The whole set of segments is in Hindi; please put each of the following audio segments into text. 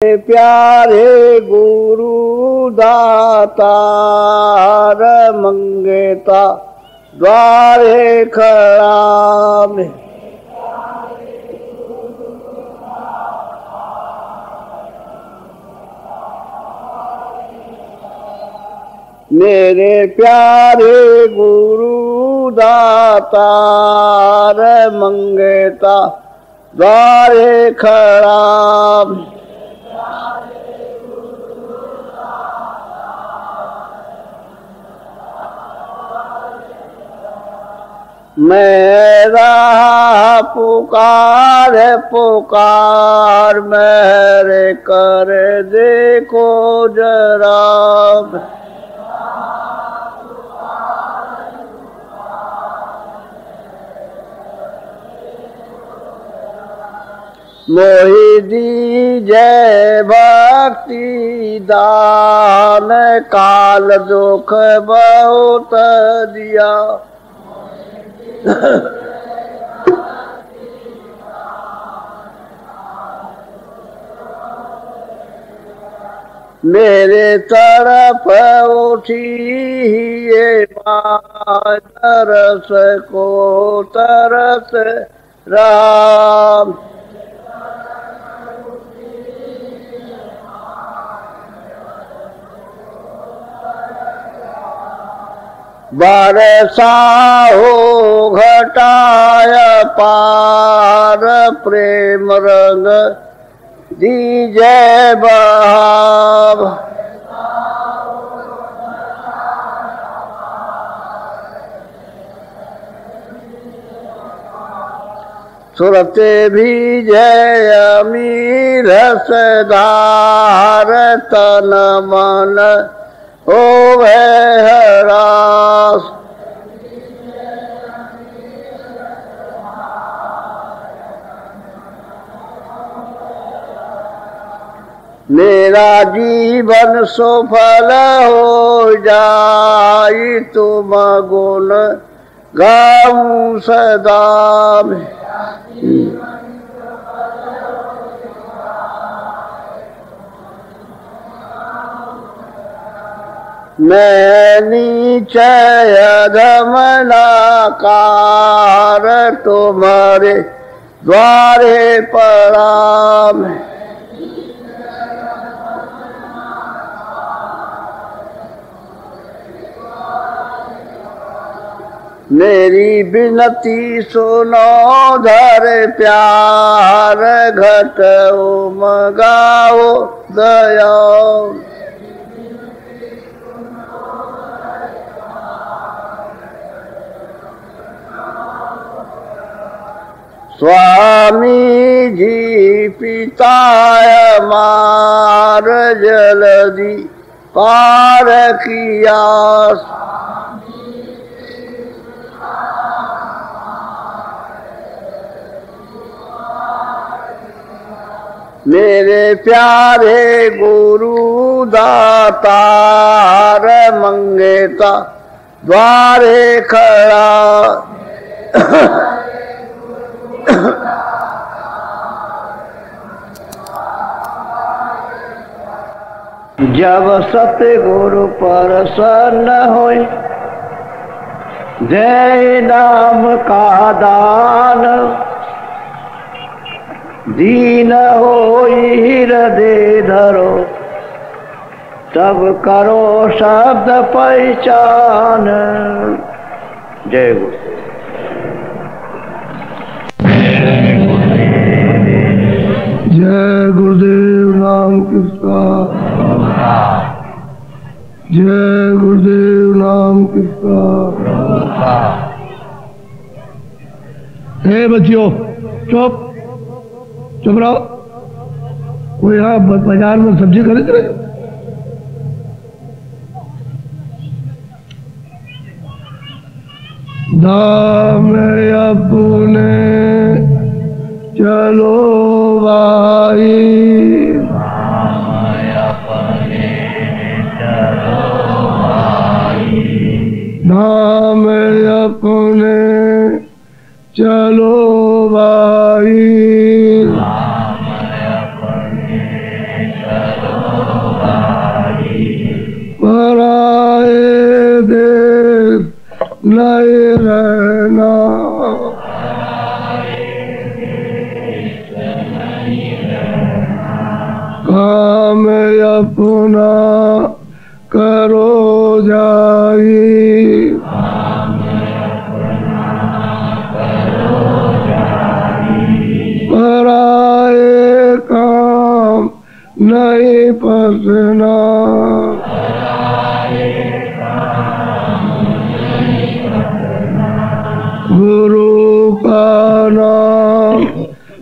प्यारे गुरु दातार मंगेता द्वारे खड़ा मेरे प्यारे गुरु दातार मंगेता द्वारे खड़ा मेरा पुकार पुकार मेरे कर देखो जरा मोहि दीजय भक्ति दान काल दुख बहुत दिया मेरे तरफ उठी ये तरस को तरस राम बरसा हो घटाय पार प्रेम रंग दीजय बहाव सुरते भी जय अमीर सदार तन मन ओ हरास मेरा जीवन सफल हो जाई तुम गुण गाऊं सदा मैं नीचय धमलाकार तुम्हारे द्वारे प्रणाम मेरी विनती सुनो धर प्यार घट उमगाओ दया स्वामी जी पिताय मार जल्दी पार किया मेरे प्यारे गुरु दातार मंगेता द्वारे खड़ा जब सतगुरु प्रसन्न होए जय नाम का दान दीन होई हृदय धरो तब करो शब्द पहचान जय गुरु जय गुरुदेव नाम किसका जय गुरुदेव नाम किसका हे बच्चियों चुप चुप रहो कोई यहाँ बाजार में सब्जी खरीद रहे दाम अपने चलो भाई नाम अपने चलो भाई धाम अपना करो जाई, पराए काम नहीं पसना, गुरु का नाम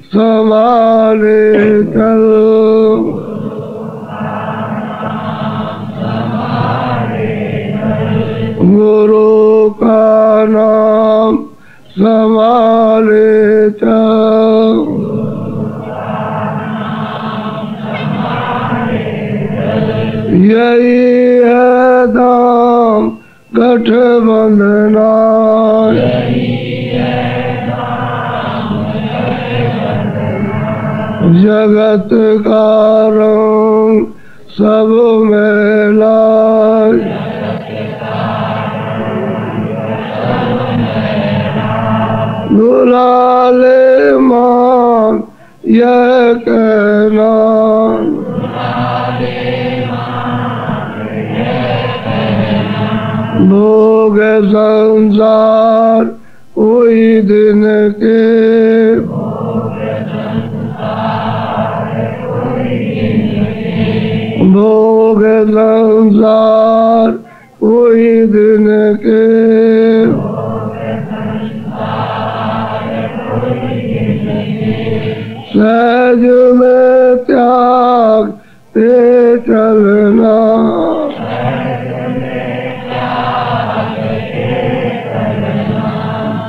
संभाले चल, गुरु का नाम संभाले चल, यही है दाम गठबंधना, जगत का रंग सब में लाल, दुलाले मान यह कहना, भोग संसार कोई दिन के, भोग संसार कोई दिन के, सहज में त्याग ते चलना,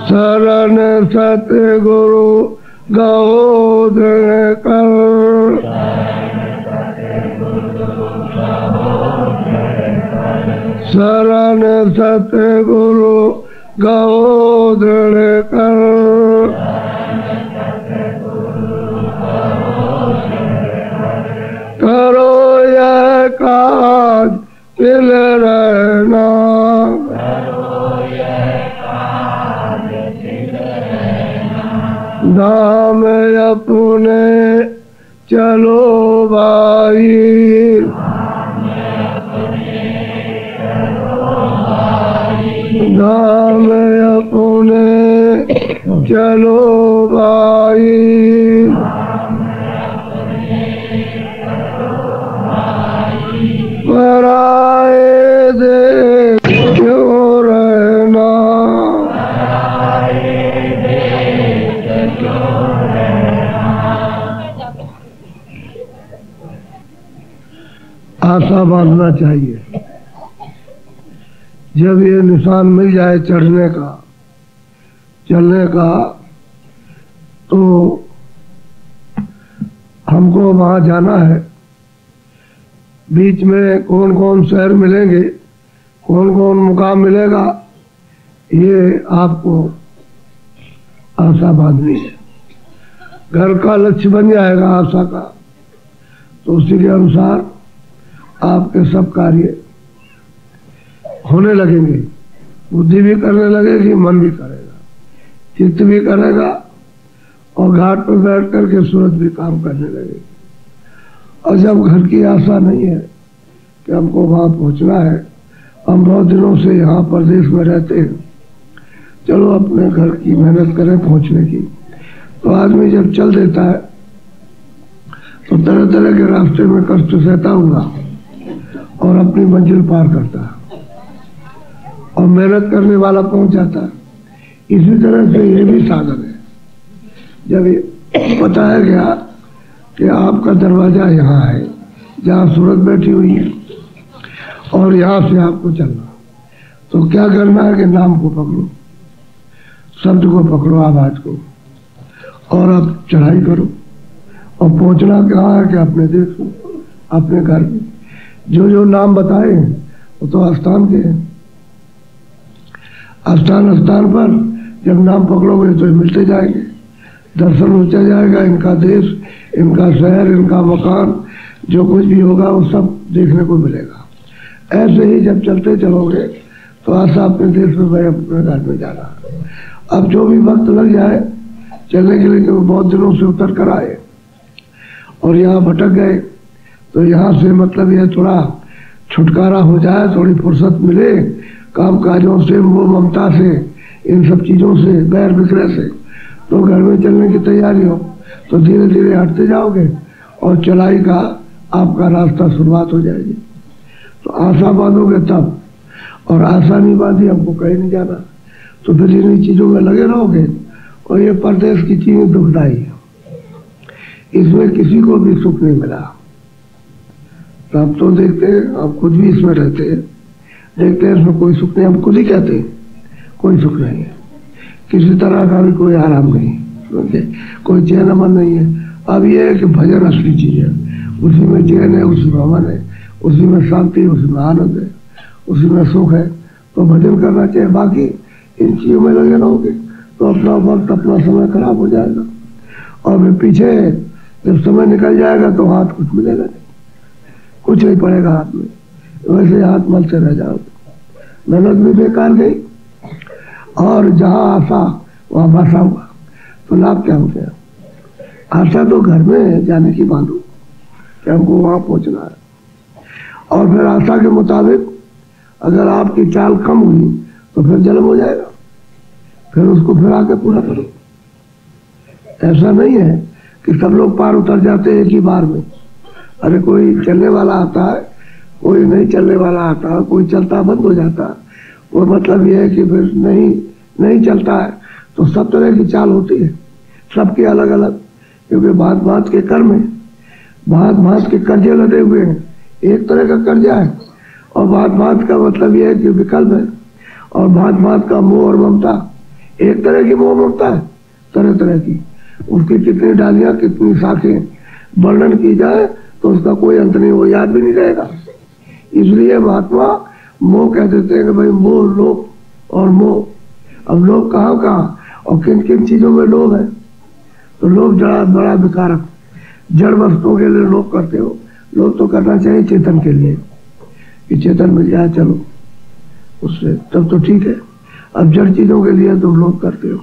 शरण सतगुरु गहोदर कर, शरण सतगुरु गहोदर कर, करो यह काज तिल रहना, धाम अपने चलो भाई, धाम अपने चलो भाई, पराए देश क्यों रहना, आशा बांधना चाहिए। जब ये निशान मिल जाए चढ़ने का, चलने का, तो हमको वहां जाना है। बीच में कौन कौन शहर मिलेंगे, कौन कौन मुकाम मिलेगा, ये आपको आशा बांधनी है। घर का लक्ष्य बन जाएगा आशा का, तो उसी के अनुसार आपके सब कार्य होने लगेंगे। बुद्धि भी करने लगेगी, मन भी करेगा, चित्त भी करेगा, और घाट पर बैठ करके सूरत भी काम करने लगेगी। और जब घर की आशा नहीं है कि हमको वहाँ पहुँचना है, हम बहुत दिनों से यहाँ प्रदेश में रहते हैं, चलो अपने घर की मेहनत करें पहुँचने की, तो आदमी जब चल देता है तो तरह तरह के रास्ते में कष्ट सहता हुआ और अपनी मंजिल पार करता है, और मेहनत करने वाला पहुंच जाता है। इसी तरह से ये भी साधन है। जब ये बताया गया कि आपका दरवाजा यहाँ है, जहाँ सूरत बैठी हुई है, और यहाँ से आपको चलना, तो क्या करना है कि नाम को पकड़ो, शब्द को पकड़ो, आवाज को, और अब चढ़ाई करो। और पहुंचना कहाँ है कि अपने देश में, अपने घर में। जो जो नाम बताए हैं वो तो स्थान के हैं। स्थान स्थान पर जब नाम पकड़ोगे तो मिलते जाएंगे, दर्शन होता जाएगा। इनका देश, इनका शहर, इनका मकान, जो कुछ भी होगा वो सब देखने को मिलेगा। ऐसे ही जब चलते चलोगे तो आशा अपने देश में, भाई अपने घर में जाना। अब जो भी वक्त लग जाए चलने के लिए, बहुत दिनों से उतर कर आए और यहाँ भटक गए, तो यहाँ से मतलब ये थोड़ा छुटकारा हो जाए, थोड़ी फुर्सत मिले काम काजों से, मोह ममता से, इन सब चीज़ों से, बैर बिखरे से, तो घर में चलने की तैयारी हो तो धीरे धीरे हटते जाओगे और चलाई का आपका रास्ता शुरुआत हो जाएगी। तो आशा बांधोगे तब, और आशा नहीं बांधी हमको कहीं नहीं जाना, तो फिर इन्हीं चीज़ों में लगे रहोगे। और ये परदेश की चीज़ें दुखदाई है, इसमें किसी को भी सुख नहीं मिला। तो आप तो देखते हैं, आप खुद भी इसमें रहते हैं, देखते हैं इसमें कोई सुख नहीं। हम खुद ही कहते हैं कोई सुख नहीं है, किसी तरह का भी कोई आराम नहीं, कोई चैन अमन नहीं है। अब ये है कि भजन असली चीज है, उसी में चैन है, उसी में अमन है, उसी में शांति है, उसी में आनंद है, उसी में सुख है। तो भजन करना चाहिए। बाकी इन चीजों में लगे रहोगे तो अपना वक्त, अपना समय खराब हो जाएगा, और फिर पीछे जब समय निकल जाएगा तो हाथ कुछ मिलेगा नहीं, कुछ नहीं पड़ेगा हाथ में, वैसे हाथ मल से रह जाओगे। मेहनत भी बेकार गई, और जहाँ आशा वहाँ बसा हुआ, तो लाभ क्या हो गया? आशा तो घर में जाने की बांधो कि हमको वहाँ पहुँचना है, और फिर आशा के मुताबिक अगर आपकी चाल कम हुई तो फिर जन्म हो जाएगा, फिर उसको फिर आके पूरा करो। ऐसा नहीं है कि सब लोग पार उतर जाते हैं एक ही बार में। अरे कोई चलने वाला आता है, कोई नहीं चलने वाला आता है, कोई चलता बंद हो जाता है। वो मतलब ये है कि फिर नहीं चलता है। तो सब तरह की चाल होती है, सबके अलग अलग, क्योंकि भांत भांत के कर्म है, भांत भांत के कर्जे लदे हुए हैं। एक तरह का कर्जा है, और भांत भांत का मतलब ये है कि विकल्प है, और भांत भांत का मोह और ममता, एक तरह की मोह ममता है, तरह तरह की, उसकी कितनी डालियां, कितनी शाखें वर्णन की जाए तो उसका कोई अंत नहीं, वो याद भी नहीं रहेगा। इसलिए महात्मा मोह कह देते हैं कि भाई मोह, लोभ और मोह। अब लोभ कहाँ कहाँ और किन किन चीजों में लोभ है? तो लोभ बड़ा विकारक, जड़ वस्तुओं के लिए लोभ करते हो। लोभ तो करना चाहिए चेतन के लिए, कि चेतन मिल जाए चलो उससे, तब तो ठीक है। अब जड़ चीजों के लिए तुम लोभ करते हो,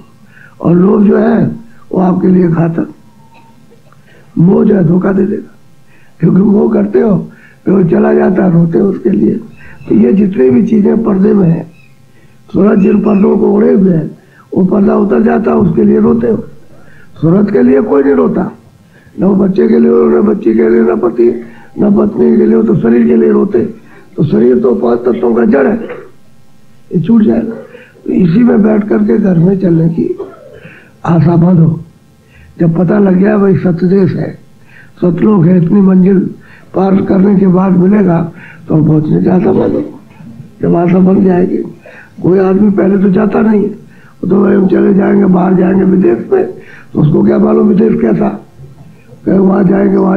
और लोभ जो है वो आपके लिए घातक। मोह जो है धोखा दे देगा, क्योंकि मोह करते हो फिर वो चला जाता है, रोते हो उसके लिए। तो ये जितनी भी चीजें पर्दे में है, सूरज जिन पर्दों को ओढ़े हुए है, वो पर्दा उतर जाता है, उसके लिए रोते हो। सूरज के लिए कोई नहीं रोता, न वो बच्चे के लिए, न बच्ची के लिए, न पति न पत्नी के लिए, तो शरीर के लिए रोते। तो शरीर तो 5 तत्वों का जड़ है, ये छूट जाएगा। तो इसी में बैठ करके घर में चलने की आशा बांधो। जब पता लग गया भाई सतदेश है, सतलोक है, इतनी मंजिल पार करने के बाद मिलेगा, तो पहुंचने की आशा बांधो। जब आशा बन जाएगी, कोई आदमी पहले तो जाता नहीं है, तो भाई हम चले जाएंगे, बाहर जाएंगे विदेश में, तो उसको क्या मालूम विदेश कैसा, वहां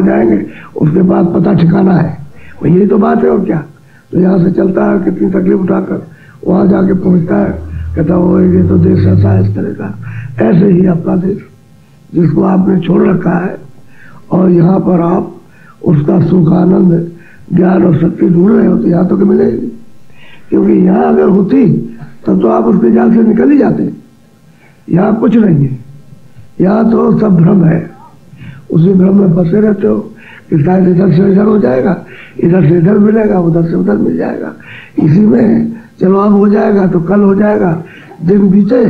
जाएंगे, उसके बाद पता ठिकाना है। यही तो बात है, और क्या। तो यहाँ से चलता है, कितनी तकलीफ उठाकर वहां जाके पहुंचता है, कहता हो ये तो देश ऐसा है, इस तरह का। ऐसे ही अपना देश जिसको आपने छोड़ रखा है, और यहाँ पर आप उसका सुख, आनंद, ज्ञान और शक्ति ढूंढ रहे हो, तो यहाँ तो मिलेगी। क्योंकि यहाँ अगर होती तब तो आप उसके जाल से निकल ही जाते। यहाँ कुछ नहीं है, यहाँ तो सब भ्रम है, उसी भ्रम में फंसे रहते हो कि शायद इधर से इधर हो जाएगा, इधर से इधर मिलेगा, उधर से उधर मिल जाएगा। इसी में चलो अब हो जाएगा तो कल हो जाएगा, दिन बीते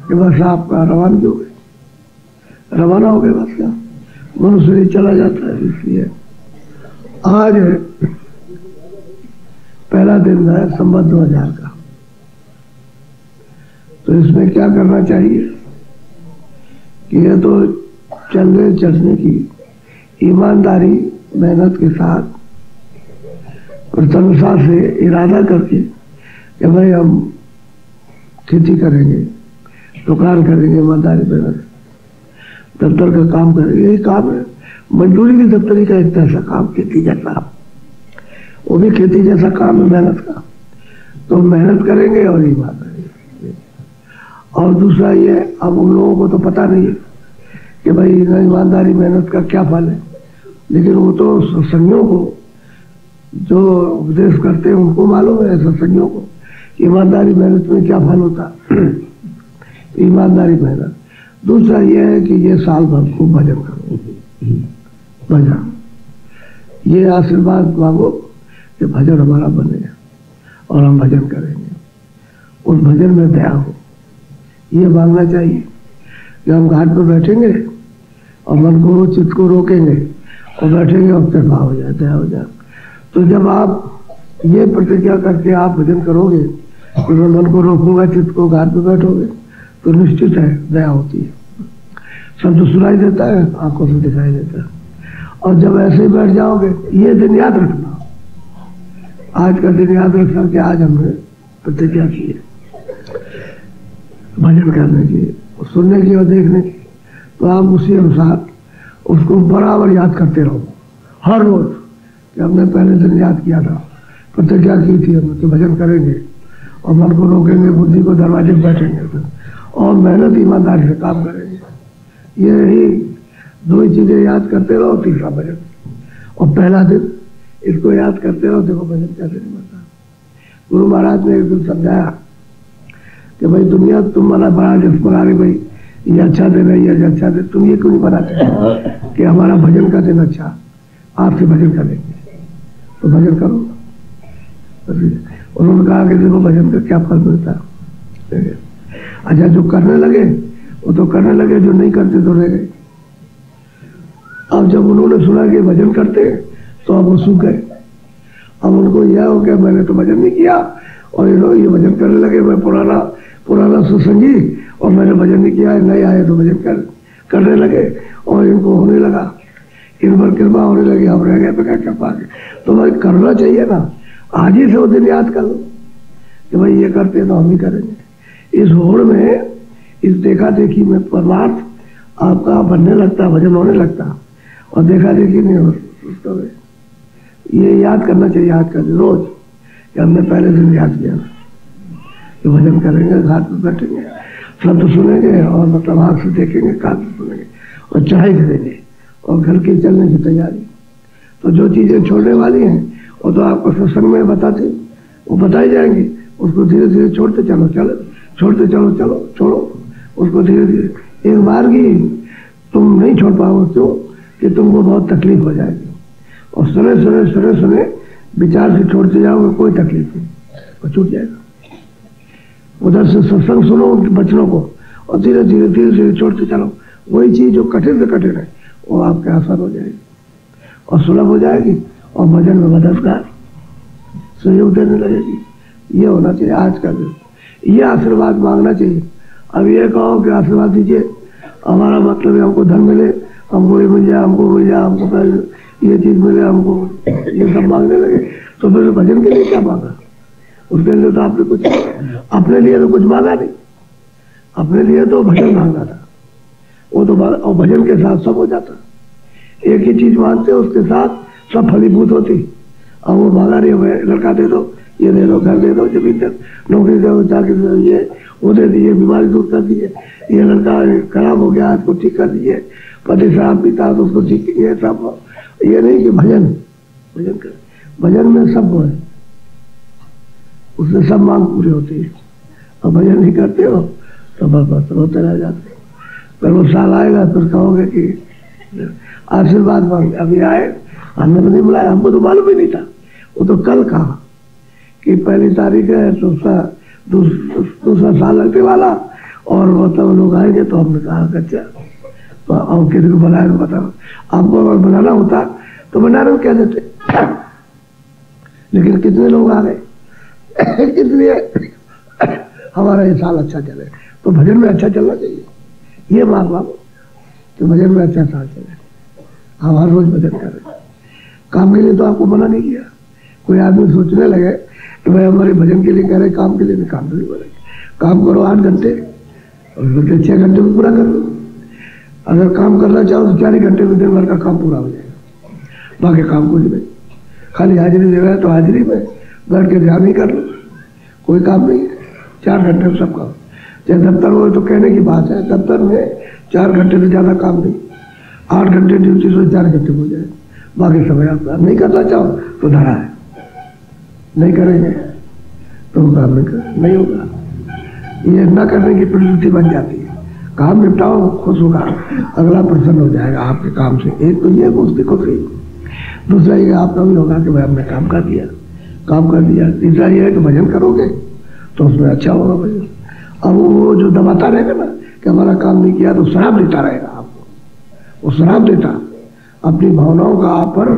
कि बस आपका रवानगी हो गई, रवाना हो गए, बस क्या मनुष्य चला जाता है। इसलिए आज पहला दिन है संवत 2000 का। तो इसमें क्या करना चाहिए कि ये तो चलने की ईमानदारी, मेहनत के साथ, प्रसन्नता से इरादा करके कि भाई हम खेती करेंगे, दुकान करेंगे, ईमानदारी मेहनत, दफ्तर का काम करेंगे। यही काम है, मजदूरी भी दफ्तरी का एक ऐसा काम, खेती जैसा, वो भी खेती जैसा काम है मेहनत का। तो मेहनत करेंगे और ईमानदारी। और दूसरा ये, अब उन लोगों को तो पता नहीं है कि भाई ईमानदारी मेहनत का क्या फल है, लेकिन वो तो सत्संगियों को, जो उपदेश करते हैं उनको मालूम है, सत्संगियों को, ईमानदारी मेहनत में क्या फल होता। ईमानदारी मेहनत। दूसरा ये है कि ये साल भर खूब भजन करो, भजन। ये आशीर्वाद मांगो कि भजन हमारा बने और हम भजन करेंगे, उस भजन में दया हो। ये मांगना चाहिए कि हम घाट पर बैठेंगे और मन को चित्त को रोकेंगे और बैठेंगे और कृपा हो जाए, दया हो जाए। तो जब आप ये प्रतिज्ञा करके आप भजन करोगे कि मैं मन को रोकूंगा, चित्त को, घाट पर बैठोगे, तो निश्चित है दया होती है। शब्द सुनाई देता है, आंखों से दिखाई देता है। और जब ऐसे ही बैठ जाओगे, ये दिन याद रखना, आज का दिन याद रखना कि आज हमने प्रतिज्ञा की है भजन करने की, सुनने की और देखने की। तो आप उसी अनुसार उसको बराबर याद करते रहो हर रोज कि हमने पहले दिन याद किया था, प्रतिज्ञा की थी हमने कि भजन करेंगे और मन को रोकेंगे, बुद्धि को दरवाजे पर बैठेंगे और मेहनत ईमानदारी से काम करेंगे। ये ही दो ही चीजें याद करते रहो, तीसरा भजन। और पहला दिन इसको याद करते रहो, देखो भजन कैसे नहीं बनता। गुरु महाराज ने एक दिन समझाया कि भाई दुनिया तुम बड़ा जिस बना रही, भाई ये अच्छा दिन है, ये अच्छा दिन, तुम ये क्यों नहीं बनाते कि हमारा भजन का दिन अच्छा, आपसे भजन करेंगे तो भजन करो। उन्होंने कहा कि देखो भजन का क्या फल मिलता है। अच्छा, जो करने लगे वो तो करने लगे, जो नहीं करते तो रह गए। अब जब उन्होंने सुना कि भजन करते तो अब वो सूख गए। अब उनको यह हो गया मैंने तो भजन नहीं किया और ये भजन करने लगे, मैं पुराना सुसंगी और मैंने भजन नहीं किया, नए आए तो भजन करने लगे और इनको होने लगा, इन पर कृपा होने लगी, हम रह गए बगैर कृपा के। तो भाई करना चाहिए ना, आज ही से वो दिन याद कर लो कि भाई ये करते तो हम भी करेंगे। इस होड़ में, इस देखा देखी में परमार्थ आपका बनने लगता, भजन होने लगता, और देखा देखी नहीं हो तो ये याद करना चाहिए, याद कर रोज कि हमने पहले दिन याद किया कि भजन करेंगे, घाट पर बैठेंगे, शब्द सुनेंगे और मतलब आँख से देखेंगे, कान से सुनेंगे और चढ़ाई करेंगे और घर की चलने की तैयारी। तो जो चीजें छोड़ने वाली हैं वो तो आपको सत्संग में बताते, वो बताई जाएंगी, उसको धीरे धीरे छोड़ते चलो, छोड़ते चलो, छोड़ो उसको धीरे धीरे। एक बार की तुम नहीं छोड़ पाओगे, क्यों कि तुमको बहुत तकलीफ हो जाएगी। और सुने विचार से छोड़ते जाओगे, कोई तकलीफ नहीं, वो छूट जाएगा। उधर से सत्संग सुनो उनके वचनों को और धीरे धीरे छोड़ते चलो। वही चीज जो कठिन से कठिन है वो आपके आसान हो जाएगी और सुलभ हो जाएगी और भजन में मददगार सहयोग देने लगेगी। ये होना चाहिए आज का दिन, ये आशीर्वाद मांगना चाहिए। अब ये कहो कि आशीर्वाद दीजिए, हमारा मतलब है हमको धन मिले, हमको ये मिल जाए, हमको ये चीज मिले, हमको ये सब मांगने लगे तो फिर भजन के लिए क्या मांगा? उसके लिए तो आपने कुछ अपने लिए तो कुछ मांगा नहीं, अपने लिए तो भजन मांगा था, वो तो और भजन के साथ सब हो जाता। एक ही चीज मांगते उसके साथ सब फलीभूत होती। और वो मांगा रही है, लड़का दे दो, ये दे दो, घर दे दो, जमीन दे, नौकरी दे दो, चाकरी दे दो, ये वो दे दीजिए, बीमारी दूर कर दीजिए, ये लड़का खराब हो गया उसको ठीक कर दीजिए, पति शराब पीता तो उसको ठीक, ये सब। ये नहीं कि भजन कर, भजन में सब वो है, उससे सब मांग पूरी होती है। और भजन नहीं करते हो तो बस रोते रह जाते। पर वो साल आएगा फिर कहोगे कि आशीर्वाद मांगे, अभी आए हमने तो नहीं बुलाया, हमको तो मालूम ही नहीं था। वो तो कल कहा कि 1 तारीख है, दूसरा साल लगने वाला और मतलब लोग आएंगे। तो हमने कहा अच्छा, तो और किसी को बनाया तो बताओ, आपको अगर बनाना होता तो बनाने में कह देते, लेकिन कितने लोग आ गए इसलिए हमारा ये साल अच्छा चले। तो भजन में अच्छा चलना चाहिए, ये मांग मांगो कि भजन में अच्छा साल चले, हम हर रोज भजन करें। काम के लिए तो आपको मना नहीं किया। कोई आदमी सोचने लगे कि भाई हमारे भजन के लिए कह रहे, काम के लिए नहीं, काम के लिए बोलेंगे। काम करो 8 घंटे और 6 घंटे में पूरा कर लो। अगर काम करना चाहो तो 4 घंटे में दिन भर का काम पूरा हो जाएगा। बाकी काम कुछ नहीं, खाली हाजिरी दे रहा है तो हाजिरी में बैठ के ध्यान ही कर लो, कोई काम नहीं है। 4 घंटे में सब काम। चाहे दफ्तर हो तो कहने की बात है, दफ्तर में 4 घंटे से ज्यादा काम नहीं, 8 घंटे ड्यूटी से 4 घंटे हो जाए, बाकी समय आप नहीं करना चाहो तो धरा है, नहीं करेंगे तो काम नहीं होगा। ये न करने की प्रवृत्ति बन जाती है। काम निपटाओ, खुश होगा, अगला प्रसन्न हो जाएगा आपके काम से। एक तो ये उसकी खुशी, दूसरा ये आपका भी होगा कि भाई हमने काम कर दिया, काम कर दिया। तीसरा ये है कि भजन करोगे तो उसमें अच्छा होगा भजन। अब वो जो दबाता रहेगा ना कि हमारा काम नहीं किया, तो शराब देता रहेगा आपको, वो शराब देता अपनी भावनाओं का आप पर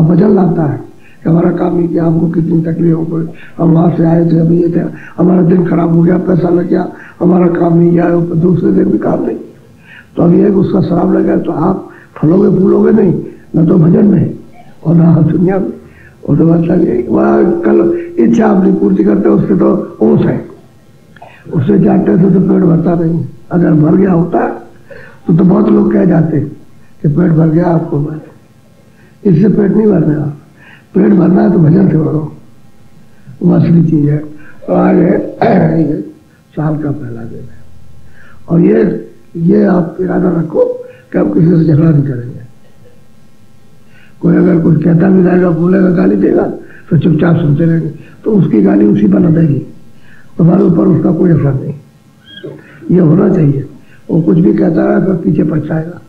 वजन लाता है कि हमारा काम नहीं किया, हमको कितनी तकलीफ हो गई, हम वहाँ से आए थे, अभी ये थे, हमारा दिन खराब हो गया, पैसा लग गया, हमारा काम नहीं किया, दूसरे दिन भी काम नहीं। तो अब ये उसका शराब लगा तो आप फलोगे फूलोगे नहीं, न तो भजन में और न दुनिया में। और तो मतलब ये वह कल इच्छा अपनी पूर्ति करते उससे तो ओस है, उससे जाते थे तो पेट भरता नहीं। अगर भर गया होता तो बहुत लोग कह जाते कि पेट भर गया आपको, इससे पेट नहीं भरने का। पेट भरना है तो भजन से भरो, वो असली चीज है। तो आज है साल का पहला दिन है, और ये आप इरादा रखो कि आप किसी से झगड़ा नहीं करेंगे। कोई अगर कुछ कहता भी रहेगा, बोलेगा, गाली देगा तो चुपचाप सुनते रहेंगे, तो उसकी गाली उसी पर लगेगी, तुम्हारे ऊपर उसका कोई असर नहीं। ये होना चाहिए। वो कुछ भी कहता रहा तो पीछे पछताएगा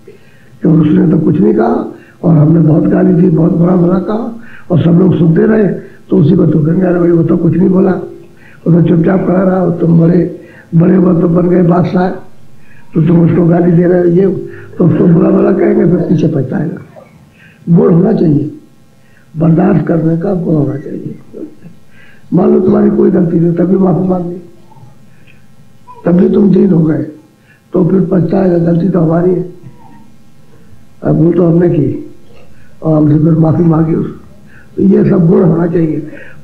कि उसने तो कुछ नहीं कहा और हमने बहुत गाली दी, बहुत बुरा भला कहा, और सब लोग सुनते रहे, तो उसी को तो कहेंगे अरे भाई वो तो कुछ नहीं बोला, वो तो चुपचाप कह रहा, तुम बड़े बड़े तो बन गए बादशाह, तो तुम उसको गाली दे रहे हो, ये तो उसको बुरा भला कहेंगे, फिर पीछे पछताएगा। गुण होना चाहिए, बर्दाश्त करने का गुण होना चाहिए। मान लो तुम्हारी कोई गलती नहीं, तभी माफी मांग ली, तभी तुम दीन हो गए, तो फिर पछताएगा, गलती तो हमारी है, अब वो तो हमने की और हमसे फिर माफी मांगी उस। तो ये सब गुण होना चाहिए।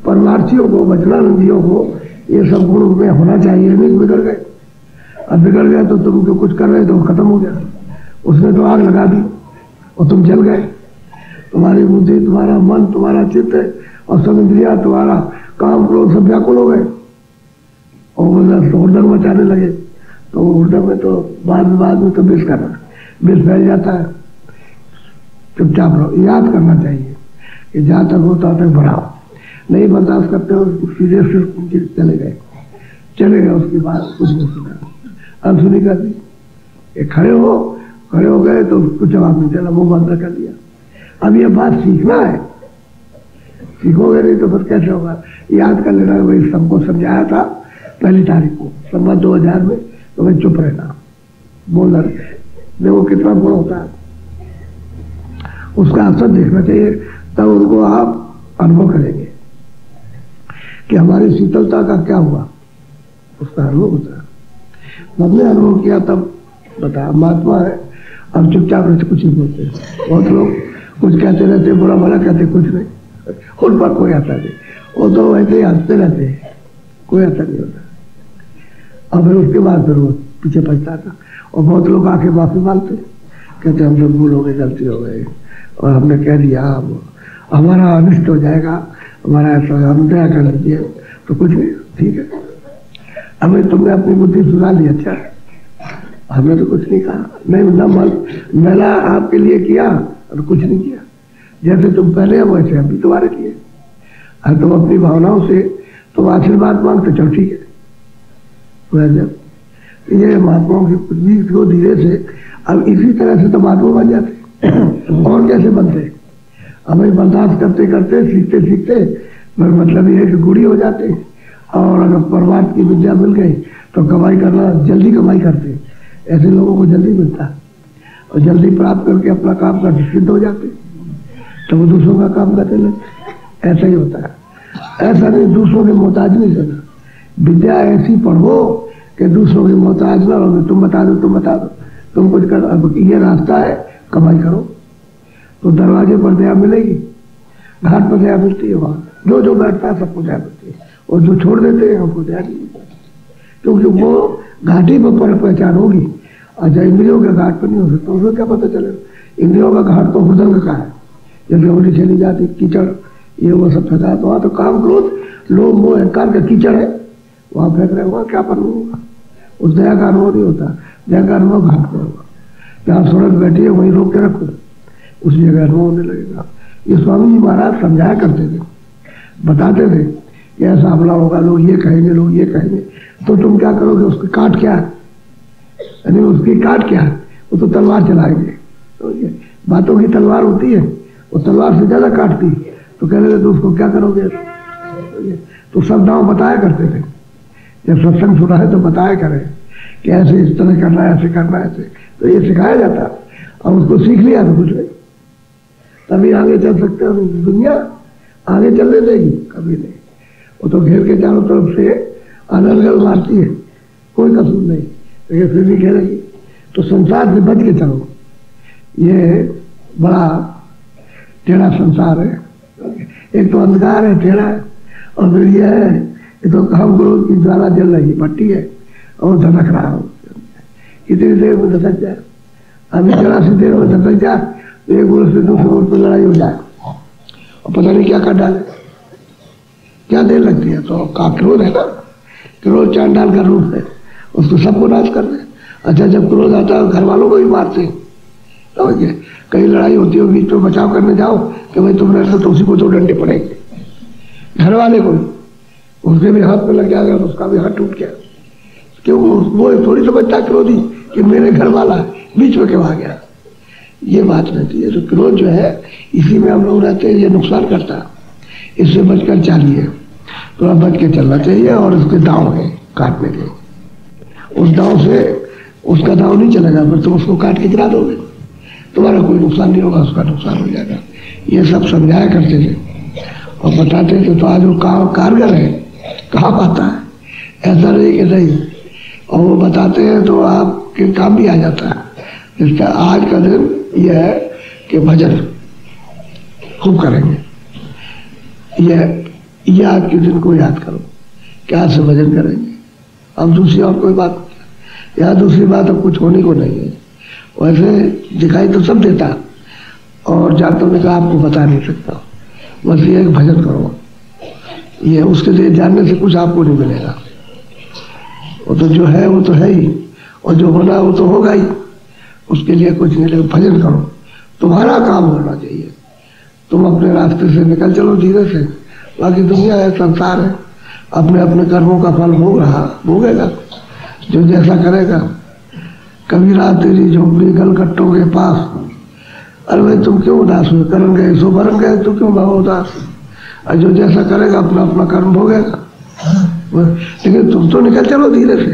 परमार्थियों को, वचनानंदियों को ये सब गुण में होना चाहिए। नहीं बिगड़ गए, अब बिगड़ गए तो तुम जो कुछ कर रहे तो खत्म हो गया, उसने तो आग लगा दी और तुम जल गए। तुम्हारी बुद्धि, तुम्हारा मन, तुम्हारा चित्त और सब इंद्रिया, तुम्हारा काम क्रोध सब व्याकुल हो गए और हुड़दंग मचाने लगे। तो हुड़दंग में तो बाद में तो विष करना, विष फैल जाता है। चुपचाप रहो, याद करना चाहिए कि जहाँ तक होता तक बढ़ाओ, नहीं बर्दाश्त करते हो सीधे से चले गए, उसके बाद कुछ नहीं सुना, अनसुनी कर दी। खड़े हो गए तो कुछ जवाब नहीं देना, मुंह बंद कर दिया। अब ये बात सीखना है, सीखोगे नहीं तो फिर कैसे होगा। याद कर लेना, भाई सबको समझाया था 1 तारीख को संवत 2000 में, तो भाई चुप रहना, बोलना। देखो कितना गुण होता है, उसका असर देखना चाहिए, तब उनको आप अनुभव करेंगे कि हमारी शीतलता का क्या हुआ, उसका अनुभव होता है। हमने अनुभव किया तब बता, महात्मा है, अब चुपचाप रहते, कुछ नहीं बोलते। बहुत लोग कुछ कहते रहते, बुरा भला कहते, कुछ नहीं, उन पर कोई असर नहीं, वो तो वैसे ही हंसते रहते हैं, कोई असर नहीं होता। और फिर उसके बाद फिर वो पीछे पछताता। और बहुत लोग आके माफी मांगते, कहते हम सब भूल हो गए, गलती हो गई और हमने कह दिया, हमारा अनिष्ट हो जाएगा, हमारा ऐसा, हम दया कर लीजिए। तो कुछ नहीं, ठीक है, हमें तुमने अपनी बुद्धि सुना ली, अच्छा, हमने तो कुछ नहीं कहा, नहीं मतलब मैंने आपके लिए किया और कुछ नहीं किया, जैसे तुम पहले हो वैसे हम भी तुम्हारे लिए। और तुम अपनी भावनाओं से तुम आशीर्वाद मांगते, चलो ठीक है। जब ये महात्माओं की पृथ्वी को धीरे से अब इसी तरह से तो महात्मा बन जाते और कैसे बनते, हमें बर्दाश्त करते करते सीखते सीखते मतलब ये है कि गुड़ी हो जाते। और अगर परमात्मा की विद्या मिल गई तो कमाई करना, जल्दी कमाई करते, ऐसे लोगों को जल्दी मिलता है और जल्दी प्राप्त करके अपना काम करके सिद्ध हो जाते, तो वो दूसरों का काम करते लगते। ऐसा ही होता है, ऐसा नहीं दूसरों के मोहताज नहीं करना। विद्या ऐसी पढ़ो कि दूसरों के मोहताज ना रहो, तुम बता दो तुम कुछ कर, अब ये रास्ता है, कमाई करो। तो दरवाजे पर दया मिलेगी, घाट पर दया मिलती है, वहां जो बैठता है सबको दया मिलती है, और जो छोड़ देते हैं हमको दया नहीं मिलती, क्योंकि वो घाटी पर पहचान होगी। अच्छा, इंद्रियों के घाट पर नहीं हो सकता, उसमें क्या पता चलेगा। इंद्रियों का घाट तो हृदय का है, जैसे होली चली जाती, कीचड़ ये वो सब फंसा, तो वहां तो काम क्रोध लोभ मोह अहंकार का कीचड़ है, वहां फेंक रहे, वहां क्या पर होगा, उस दया का अनुभव नहीं होता। दया का अनुभव घाट पर होगा, जहाँ सड़क बैठी है वहीं रोक के रखो, उस जगह अनुभव होने लगेगा। ये स्वामी जी महाराज समझाया करते थे, बताते थे कि ऐसा हमला होगा, लोग ये कहेंगे, तो तुम क्या करोगे, उसकी काट क्या है, वो तो तलवार चलाएंगे। तो ये बातों की तलवार होती है, वो तलवार से ज़्यादा काटती, तो कह रहे थे तो उसको क्या करोगे? तो सब दांव बताया करते थे, जब सत्संग सुना है तो बताया करें कि ऐसे इस तरह करना है, ऐसे करना है, ऐसे। तो ये सिखाया जाता, और उसको सीख लिया तो कुछ नहीं, तभी आगे चल सकते हो। दुनिया आगे चलने देगी कभी नहीं, वो तो घेर के चारों तरफ से अनर्गल मारती है, कोई कसूर नहीं, लेकिन फिर भी घेरेगी। तो संसार से बच के चलो, ये बड़ा टेढ़ा संसार है। एक तो अंधकार है, टेढ़ा है, और फिर ये है, ये तो काम क्रोध की ज्वाला जल रही भट्टी है और धड़क रहा हो, कितनी देर में धड़क जाए, अभी जरा सी देर में धड़क जाए तो एक गुरु से दूसरे गुरु पर लड़ाई हो जाए और पता नहीं क्या कर डाले, क्या देर लगती है। तो का क्रोध है ना, क्रोध चांडाल का रूप है, उसको सबको नाश कर दे। अच्छा, जब क्रोध आता है घर वालों को भी मारते हैं, समझिए, कहीं लड़ाई होती है बीच में बचाव करने जाओ कि भाई तुम रहते तो उसी को तो डंडे पड़ेंगे, घर वाले को, उसके भी हाथ में लग जाएगा तो उसका भी हाथ टूट गया। क्यों? वो थोड़ी समझता क्रोधी कि मेरे घर वाला बीच में क्यों आ गया, ये बात रहती है। तो क्रोध जो है इसी में हम लोग रहते हैं, ये नुकसान करता है, इससे बचकर चलिए, थोड़ा बच के चलना चाहिए। और उसके दांव है काटने के, उस दांव से उसका दांव नहीं चलेगा, पर तुम उसको काट के गिरा दोगे, तुम्हारा कोई नुकसान नहीं होगा, उसका नुकसान हो जाएगा। ये सब समझाया करते थे और बताते थे। तो आज वो कारगर है, कहाँ पाता है, ऐसा नहीं कि नहीं, और वो बताते हैं तो आपके काम भी आ जाता है। इसका आज का दिन यह है कि भजन खूब करेंगे, यह आज के दिन को याद करो, क्या से भजन करेंगे। अब दूसरी और कोई बात, यहाँ दूसरी बात अब कुछ होने को नहीं है। वैसे दिखाई तो सब देता, और जानते होने का आपको बता नहीं सकता, बस ये एक भजन करो, ये उसके लिए जानने से कुछ आपको नहीं मिलेगा। वो तो जो है वो तो है ही, और जो होना वो तो होगा ही, उसके लिए कुछ नहीं। लेकिन भजन करो, तुम्हारा काम होना चाहिए, तुम अपने रास्ते से निकल चलो धीरे से। बाकी दुनिया है, संसार है, अपने अपने कर्मों का फल भोगेगा, जो जैसा करेगा। कबीरा तेरी झोपड़ी गलकट्टों के पास, अरे भाई तुम क्यों उदास हुए, करन गए सो भरन गए, तू क्यों भाव उदास। और जो जैसा करेगा अपना अपना कर्म भोगेगा। लेकिन तुम तो निकल चलो धीरे से,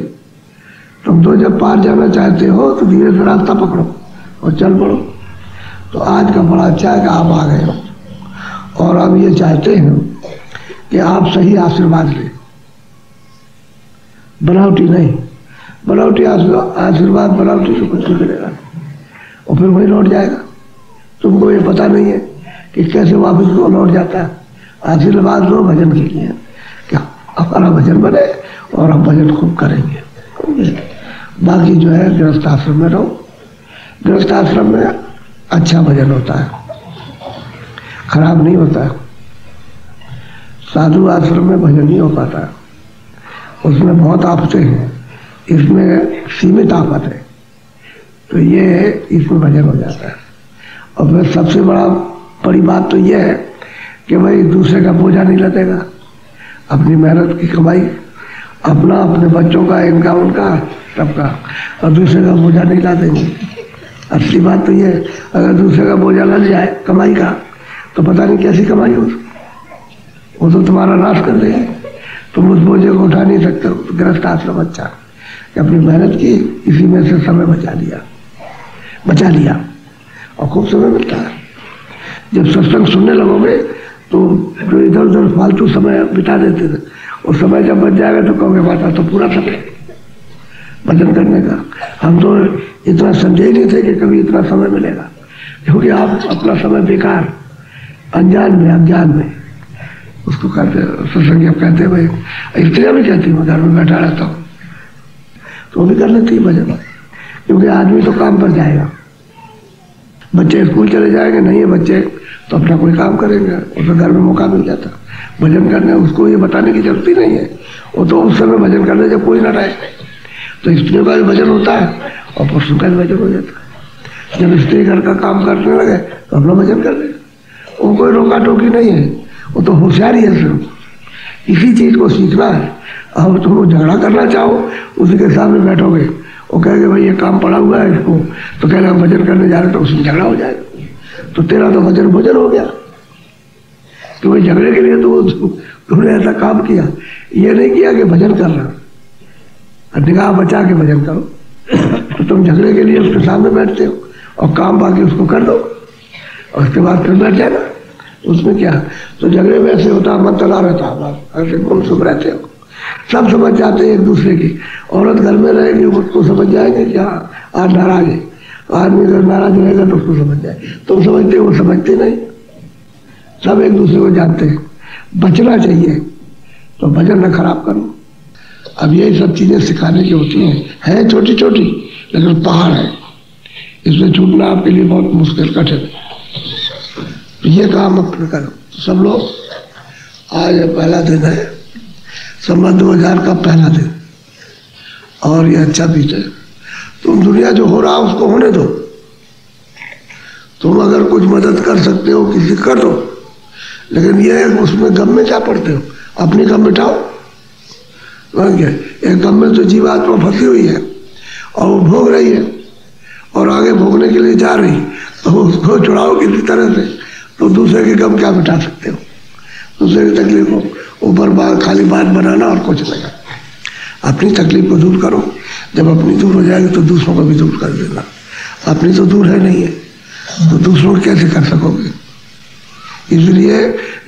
तुम तो जब पार जाना चाहते हो तो धीरे से रास्ता पकड़ो और चल पड़ो। तो आज का बड़ा अच्छा है कि आप आ गए हो, और हम ये चाहते हैं कि आप सही आशीर्वाद लें, बनावटी नहीं। बनावटी आशीर्वाद बनावटी से कुछ नहीं मिलेगा, और फिर वही लौट जाएगा। तुमको ये पता नहीं है कि कैसे वापस वो लौट जाता है। आशीर्वाद लो भजन के लिए, क्या हमारा भजन बने और हम भजन खूब करेंगे। बाकी जो है गृहस्थ आश्रम में रहो, गृहस्थ आश्रम में अच्छा भजन होता है, खराब नहीं होता है। साधु आश्रम में भजन नहीं हो पाता है, उसमें बहुत आफतें हैं, इसमें सीमित आफत है, तो ये इसमें भजन हो जाता है। और फिर सबसे बड़ी बात तो ये है कि भाई दूसरे का बोझा नहीं लगेगा, अपनी मेहनत की कमाई, अपना, अपने बच्चों का, इनका उनका सबका, और दूसरे का बोझा नहीं ला देंगे। असली बात तो ये, अगर दूसरे का बोझा लग जाए कमाई का, तो पता नहीं कैसी कमाई हो, वो तो तुम्हारा नाश कर देगी, तुम उस बोझे को उठा नहीं सकते हो। तो गृहस्थ आश्रम अच्छा कि अपनी मेहनत की, इसी में से समय बचा लिया और खूब समय मिलता है। जब सत्संग सुनने लगोगे तो जो इधर उधर फालतू समय बिता देते थे, उस समय जब बच जाएगा तो कहोगे बात तो पूरा समय भजन करने का। हम तो इतना समझे ही नहीं थे कि कभी इतना समय मिलेगा, क्योंकि आप अपना समय बेकार अज्ञान में उसको करते। सत्संग जब कहते हैं भाई, स्त्रियाँ भी कहती मैं घर में बैठा रहता हूँ, तो वो भी कर लेती है भजन, क्योंकि आदमी तो काम पर जाएगा, बच्चे स्कूल चले जाएंगे, नहीं है बच्चे तो अपना कोई काम करेंगे, उसे घर में मौका मिल जाता भजन करने। उसको ये बताने की जरूरत ही नहीं है, वो तो उस समय भजन करने जब कोई ना रहे। तो स्त्रियों का भी भजन होता है और पुरुषों का भी भजन हो जाता है। जब स्त्री घर का काम करने लगे तो अपना भजन कर लेंगे, वो कोई रोका टोकी नहीं है, वो तो होशियारी है। सिर्फ इसी चीज़ को सीखना है। अब तुम झगड़ा करना चाहो, उसी के सामने बैठोगे, वो कहेंगे भाई ये काम पड़ा हुआ है इसको, तो कह रहे हम भजन करने जा रहे, तो उसमें झगड़ा हो जाएगा। तो तेरा तो भजन भोजन हो गया। तुम्हें झगड़े के लिए तो तुमने ऐसा काम किया, ये नहीं किया कि भजन कर रहा। निगाह बचा के भजन करो। तो तुम झगड़े के लिए उसके सामने बैठते हो और काम बाकी उसको कर दो और उसके बाद फिर बैठ जाना, उसमें क्या। तो झगड़े में ऐसे होता, मन चला रहता, बस ऐसे गुम सुम रहते हो, सब समझ जाते हैं एक दूसरे की। औरत घर में रहेगी उसको समझ जाएंगे कि हाँ आज नाराज है, आदमी अगर नाराज रहेगा तो उसको समझ जाए। तुम समझते हो, वो समझते नहीं, सब एक दूसरे को जानते हैं। बचना चाहिए तो भजन न खराब करो। अब यही सब चीजें सिखाने की होती हैं छोटी छोटी, लेकिन पहाड़ है, इसमें छूटना आपके लिए बहुत मुश्किल कठिन है। तो ये काम अपने करो। तो सब लोग, आज पहला दिन है, संवत 2000 का पहला दिन, और ये अच्छा बीते। तुम दुनिया जो हो रहा है उसको होने दो। तुम अगर कुछ मदद कर सकते हो किसी कर दो, लेकिन ये है उसमें गम में क्या पड़ते हो, अपनी गम मिटाओ। एक गम में तो जीवात्मा फंसी हुई है और वो भोग रही है और आगे भोगने के लिए जा रही, तो उसको छुड़ाओ किसी तरह से, तो दूसरे की गम क्या मिटा सकते हो। दूसरे की तकलीफ को ऊपर खाली बात बनाना और कुछ नहीं। अपनी तकलीफ को दूर करो, जब अपनी दूर हो जाएगी तो दूसरों को भी दूर कर देना। अपनी तो दूर है नहीं है, तो दूसरों को कैसे कर सकोगे। इसलिए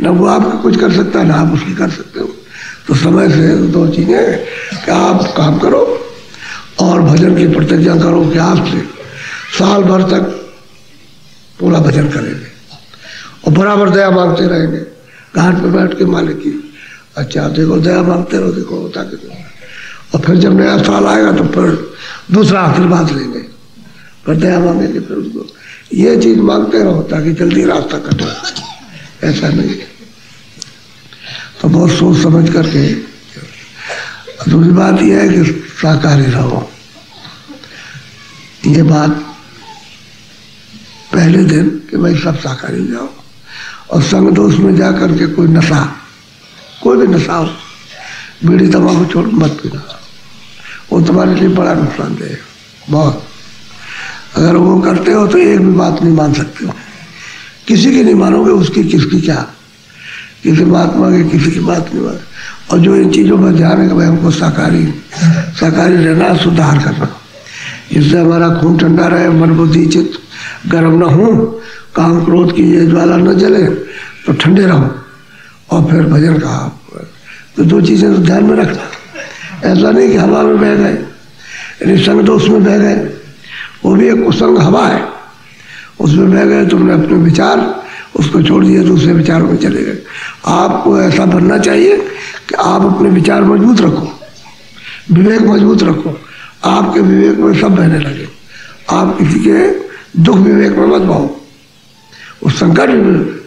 न वो आपको कुछ कर सकता है ना आप उसकी कर सकते हो। तो समय से दो चीजें कि आप काम करो और भजन की प्रतिज्ञा करो कि आपसे साल भर तक पूरा भजन करेंगे और बराबर दया मांगते रहेंगे। घाट पे बैठ के मालिक की, अच्छा देखो दया मांगते रहो, देखो होता कि और फिर जब नया साल आएगा तो फिर दूसरा आशीर्वाद लेंगे, फिर दया मांगेंगे, फिर उसको ये चीज मांगते रहो ताकि जल्दी रास्ता कटे। ऐसा नहीं है, तो बहुत सोच समझ करके। दूसरी बात यह है कि शाकाहारी रहो। ये बात पहले दिन कि भाई सब शाकाहारी जाओ, और संग दोष में जा करके कोई नशा, कोई भी नशा हो, बीड़ी तंबाकू छोड़ मत पीना, वो तुम्हारे लिए बड़ा नुकसानदेह है बहुत। अगर वो करते हो तो एक भी बात नहीं मान सकते हो, किसी की नहीं मानोगे, उसकी किसकी क्या, किसी महात्मा की किसी की बात नहीं मान। और जो इन चीज़ों पर ध्यान है कि भाई हमको शाकाहारी रहना, सुधार करना, जिससे हमारा खून ठंडा रहे, मन बुद्धि चित्त गर्म न हो, काम क्रोध की ये ज्वाला न जले, तो ठंडे रहो। और फिर भजन का तो दो चीज़ें तो ध्यान में रखना। ऐसा नहीं कि हवा में बह गए, यानी संग दोष में बह गए, वो भी एक कुसंग हवा है, उसमें बह गए, तुमने अपने विचार उसको छोड़ दिया, दूसरे विचारों में चले गए। आपको ऐसा बनना चाहिए कि आप अपने विचार मजबूत रखो, विवेक मजबूत रखो, आपके विवेक में सब बहने लगे। आप किसी के दुख विवेक में मत बहो, उस संकट विवेक,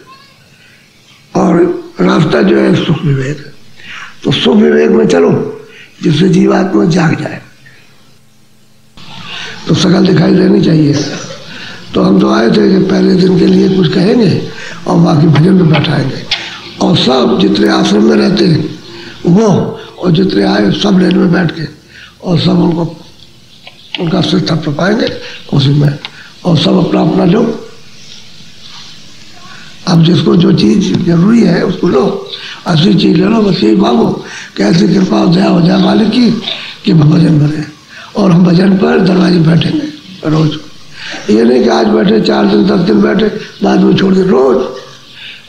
और रास्ता जो है सुख विवेक है। तो सुख विवेक में चलो जिससे जीवात्मा जाग जाए, तो शकल दिखाई देनी चाहिए। तो हम तो आए थे कि पहले दिन के लिए कुछ कहेंगे और बाकी भजन में बैठाएंगे, और सब जितने आश्रम में रहते हैं वो, और जितने आए सब लाइन में बैठ के, और सब उनका सिर थपथपाएंगे उसी में, और सब अपना अपना लो। अब जिसको जो चीज़ जरूरी है उसको लो, ऐसी चीज़ ले लो, बस यही मांगो कि ऐसी कृपा हो जाए मालिक की कि भजन बने। और हम भजन पर दरवाजे बैठेंगे रोज। ये नहीं कि आज बैठे 4 दिन 10 दिन बैठे बाद में छोड़ दे, रोज,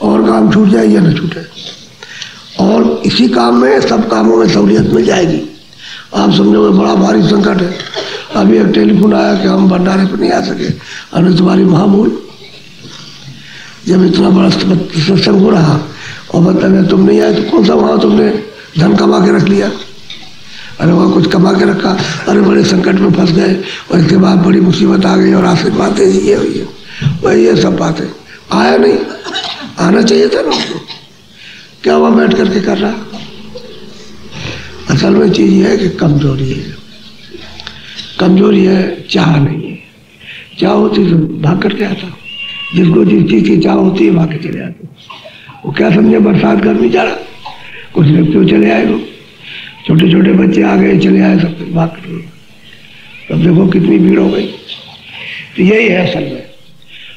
और काम छूट जाए या न छूटे। और इसी काम में सब कामों में सहूलियत मिल जाएगी। आप समझोगे बड़ा भारी संकट है। अभी एक टेलीफोन आया कि हम भंडारे पर नहीं आ सके, अरे तुम्हारी महामूल, जब इतना बड़ा सत्संग हो रहा और मतलब तुम नहीं आए तो कौन सा वहाँ तुमने धन कमा के रख लिया। अरे वहाँ कुछ कमा के रखा, अरे बड़े संकट में फंस गए और इसके बाद बड़ी मुसीबत आ गई और आशीर्वाद दे दी, ये हुई है वही, ये सब बातें। आया नहीं, आना चाहिए था ना उसको, क्या वहाँ बैठ करके कर रहा। असल में चीज़ ये है कि कमजोरी है, कमजोरी है, चाह नहीं है। चाह होती तो भाग करके आता, जिसको जिस चीज़ की चाह होती है भाग के चले आते। वो क्या समझे बरसात गर्मी जा रहा, कुछ लोग क्यों चले आए, लोग छोटे छोटे बच्चे आ गए चले आए, सब कुछ भाग कर। तब देखो कितनी भीड़ हो गई। तो यही है असल में।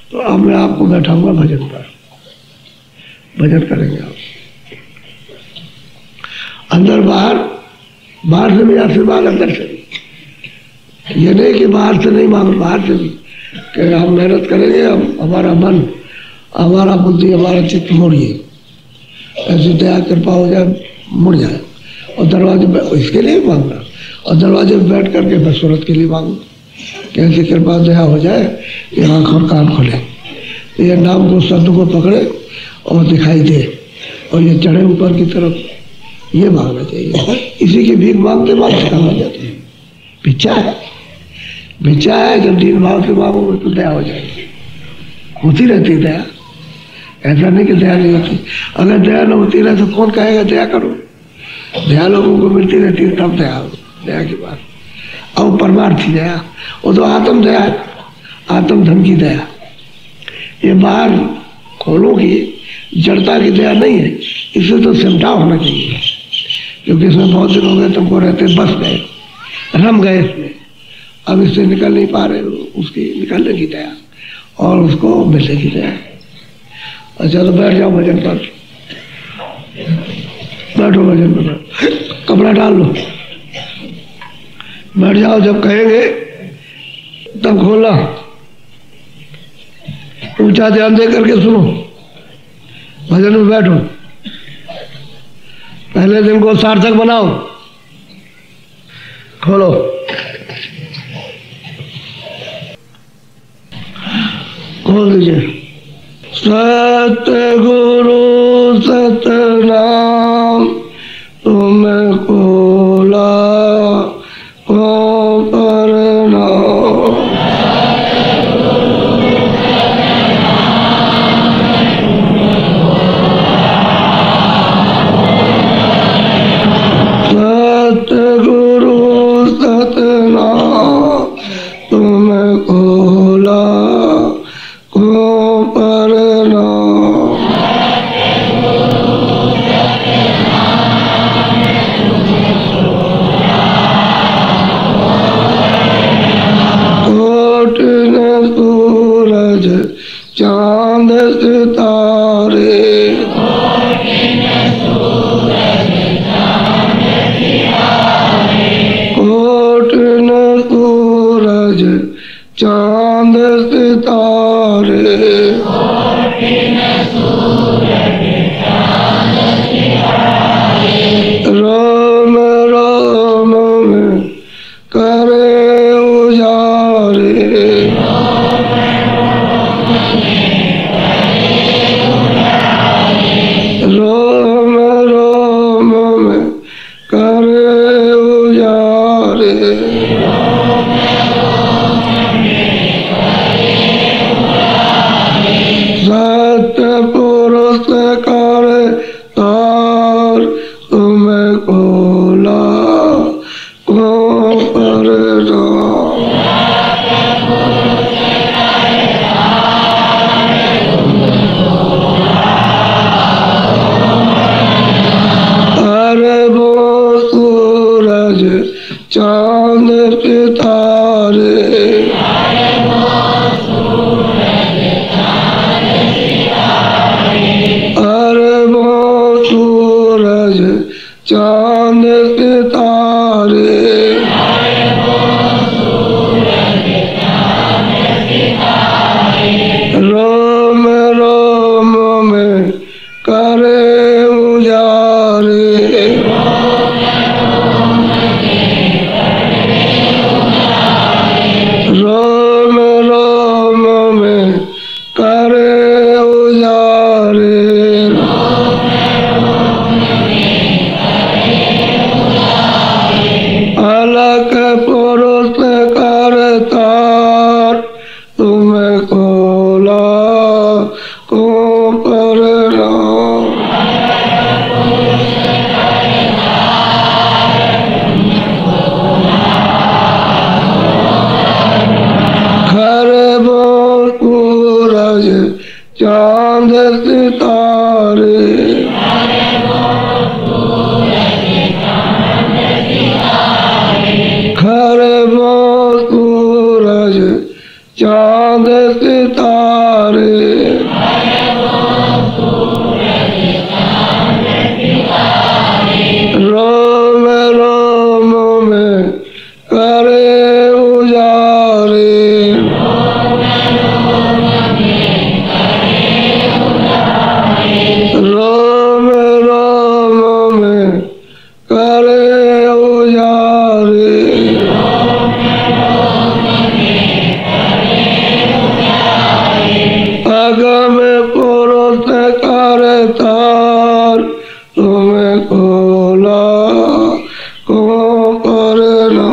तो अब मैं आपको बैठाऊंगा भजन पर, भजन करेंगे आप। अंदर बाहर, बाहर से भी आशीर्वाद, अंदर से भी। ये नहीं कि बाहर से नहीं मांगो, बाहर से भी कि हम मेहनत करेंगे, हम हमारा मन, हमारा बुद्धि, हमारा चित्त मुड़िए, ऐसी दया कृपा हो जाए, मुड़ जाए। और दरवाजे पे इसके लिए मांगना, और दरवाजे पे बैठ करके बस सूरत के लिए मांगो कि ऐसी कृपा दया हो जाए कि आँख और कान खुले, तो ये नाम को शब्द को पकड़े और दिखाई दे, और ये चढ़े ऊपर की तरफ, ये मांगना चाहिए। इसी की भीख मांगते मांगते कहाँ जाते हैं? भिक्षा है, भिक्षा है। जब दीन भाव से मांगोगे तो दया हो जाएगी, होती रहती दया। ऐसा नहीं कि दया नहीं होती। अगर दया न होती रहे तो कौन कहेगा दया करो? दया लोगों को मिलती रहती है तब दया, दया की बात। और परमार्थी दया, वो तो आत्म दया, आत्म धन की दया। ये बाहर खोलों की जड़ता की दया नहीं है, इससे तो सिमटा होना चाहिए, क्योंकि इसमें बहुत दिन हो गए तुमको रहते, बस गए, रम गए इसमें, अब इससे निकल नहीं पा रहे हो। उसकी निकलने की दया और उसको मिलने की दया। अच्छा तो बैठ जाओ भजन पर, बैठो भजन पर, कपड़ा डाल लो, बैठ जाओ। जब कहेंगे तब खोलना, ऊंचा ध्यान दे करके सुनो, भजन में बैठो। पहले दिन को सार्थक बनाओ। खोलो, खोल दीजिए। सतगुरु सतनाम तुम्हें खोला को प्रणाम। सतगुरु सतनाम तुम्हें खोला को प्रणाम। कोट न सूरज चांद सितारे, कोट न सूरज चांद सितारे, राम राम में करे उजारे, राम राम में करे उजारे। सतपुरुष करे तार तुम्हें खोला को प्रणाम। अरे वो सूरज चांद सितारे, अरे वो सूरज चांद सितारे, राम राम में करे उजारे, राम राम में करे उजारे। अलग पुरुष करतार तुम्हें खोला को प्रणाम। तुम्हें खोला को करना।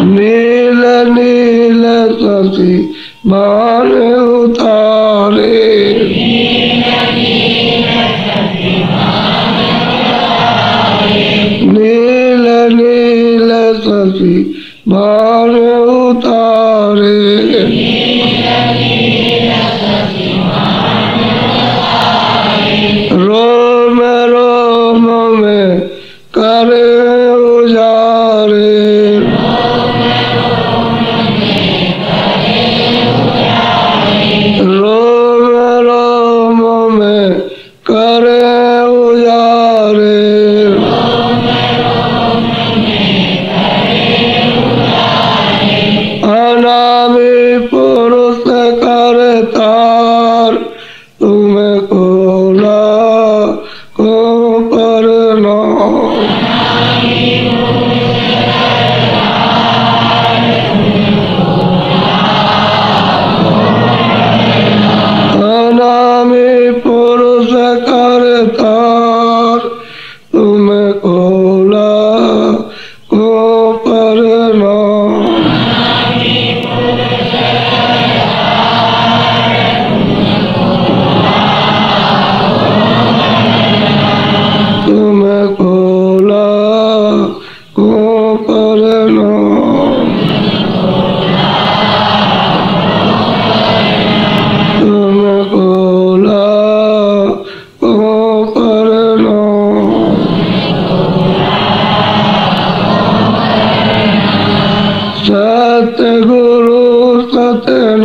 नील नील सती मान उतारे, नील नील सती मान उतारे। रोम रोम में करे उजारे, रोम रोम में करे उजारे। अनामी पुरुष करतार, तुम्हें खोला को करना। अनामी पुरुष करतार, तुम्हें खोला को करना। तुम्हें खोला को करना। तुम्हें खोला को करना। सतगुरु सत्य